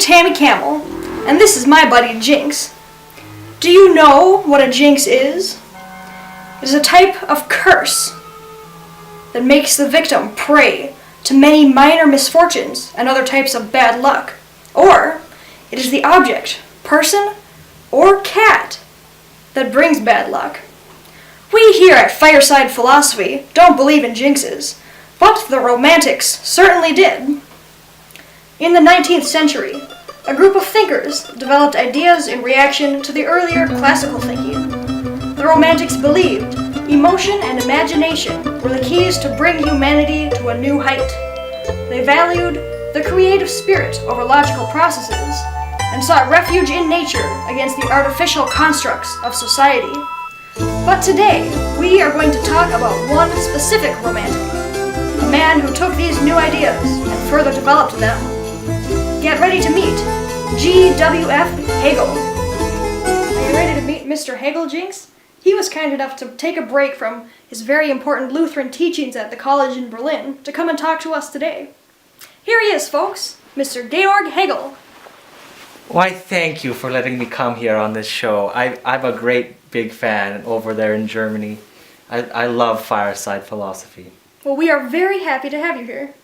Tammy Camel, and this is my buddy Jinx. Do you know what a jinx is? It is a type of curse that makes the victim prey to many minor misfortunes and other types of bad luck. Or, it is the object, person, or cat that brings bad luck. We here at Fireside Philosophy don't believe in jinxes, but the Romantics certainly did. In the 19th century, a group of thinkers developed ideas in reaction to the earlier classical thinking. The Romantics believed emotion and imagination were the keys to bring humanity to a new height. They valued the creative spirit over logical processes and sought refuge in nature against the artificial constructs of society. But today, we are going to talk about one specific Romantic, a man who took these new ideas and further developed them. Get ready to meet G.W.F. Hegel. Are you ready to meet Mr. Hegel, Jinx? He was kind enough to take a break from his very important Lutheran teachings at the college in Berlin to come and talk to us today. Here he is, folks, Mr. Georg Hegel. Why, thank you for letting me come here on this show. I'm a great big fan over there in Germany. I love Fireside Philosophy. Well, we are very happy to have you here.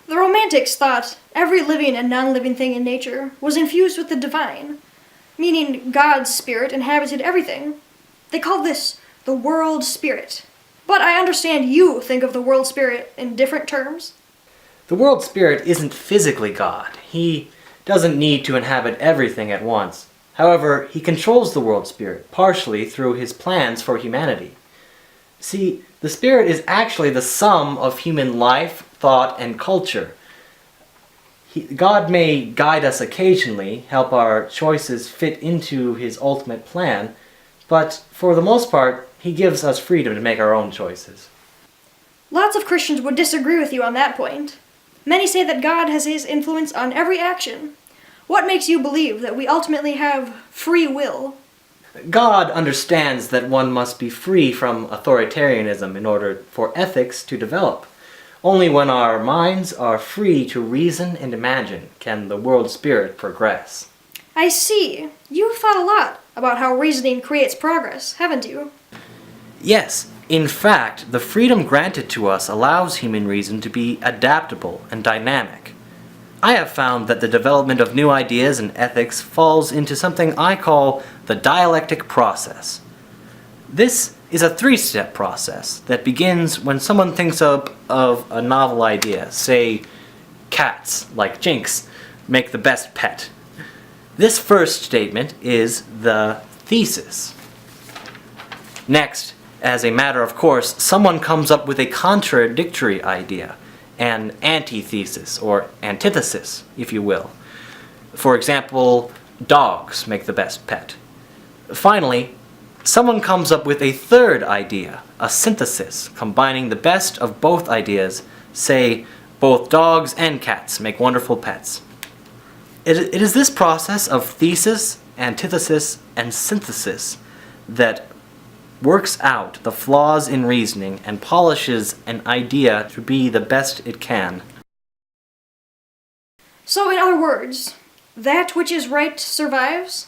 The Romantics thought every living and non-living thing in nature was infused with the divine, meaning God's spirit inhabited everything. They called this the world spirit. But I understand you think of the world spirit in different terms. The world spirit isn't physically God. He doesn't need to inhabit everything at once. However, he controls the world spirit, partially through his plans for humanity. See, the spirit is actually the sum of human life, thought, and culture. God may guide us occasionally, help our choices fit into his ultimate plan, but for the most part, he gives us freedom to make our own choices. Lots of Christians would disagree with you on that point. Many say that God has his influence on every action. What makes you believe that we ultimately have free will? God understands that one must be free from authoritarianism in order for ethics to develop. Only when our minds are free to reason and imagine can the world spirit progress. I see. You've thought a lot about how reasoning creates progress, haven't you? Yes. In fact, the freedom granted to us allows human reason to be adaptable and dynamic. I have found that the development of new ideas and ethics falls into something I call the dialectic process. This is a three-step process that begins when someone thinks of a novel idea, say cats, like Jinx, make the best pet. This first statement is the thesis. Next, as a matter of course, someone comes up with a contradictory idea, an antithesis, or antithesis, if you will. For example, dogs make the best pet. Finally, someone comes up with a third idea, a synthesis, combining the best of both ideas, say, both dogs and cats make wonderful pets. It is this process of thesis, antithesis, and synthesis that works out the flaws in reasoning and polishes an idea to be the best it can. So, in other words, that which is right survives?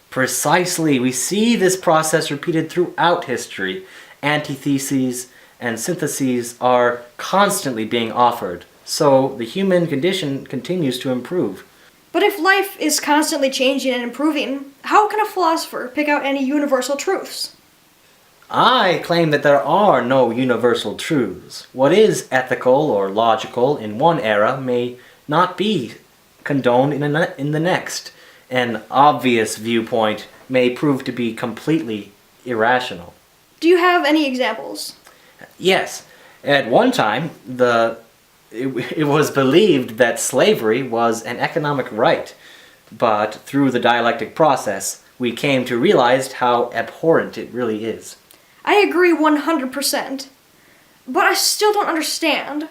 Precisely. We see this process repeated throughout history. Antitheses and syntheses are constantly being offered, so the human condition continues to improve. But if life is constantly changing and improving, how can a philosopher pick out any universal truths? I claim that there are no universal truths. What is ethical or logical in one era may not be condoned in the next. An obvious viewpoint may prove to be completely irrational. Do you have any examples? Yes. At one time, it was believed that slavery was an economic right, but through the dialectic process, we came to realize how abhorrent it really is. I agree 100%, but I still don't understand.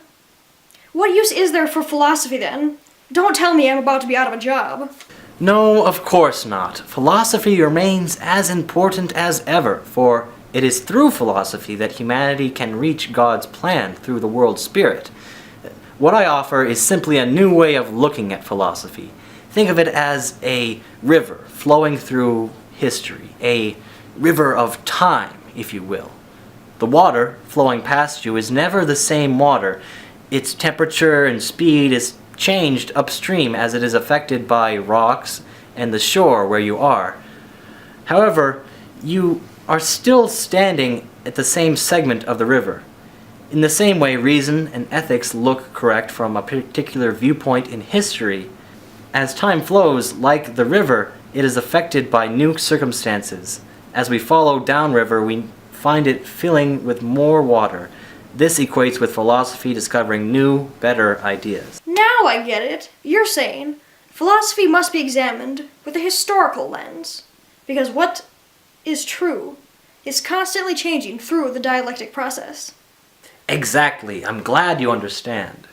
What use is there for philosophy then? Don't tell me I'm about to be out of a job. No, of course not. Philosophy remains as important as ever, for it is through philosophy that humanity can reach God's plan through the world spirit. What I offer is simply a new way of looking at philosophy. Think of it as a river flowing through history, a river of time, if you will. The water flowing past you is never the same water. Its temperature and speed is changed upstream as it is affected by rocks and the shore where you are. However, you are still standing at the same segment of the river. In the same way, reason and ethics look correct from a particular viewpoint in history. As time flows, like the river, it is affected by new circumstances. As we follow downriver, we find it filling with more water. This equates with philosophy discovering new, better ideas. Now I get it. You're saying philosophy must be examined with a historical lens, because what is true is constantly changing through the dialectic process. Exactly. I'm glad you understand.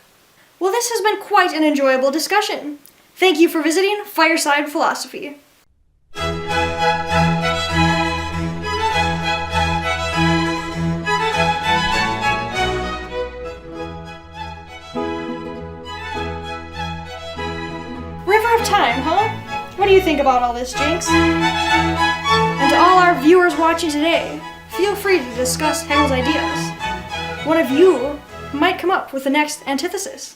Well, this has been quite an enjoyable discussion. Thank you for visiting Fireside Philosophy. River of Time, huh? What do you think about all this, Jinx? And to all our viewers watching today, feel free to discuss Hegel's ideas. One of you might come up with the next antithesis.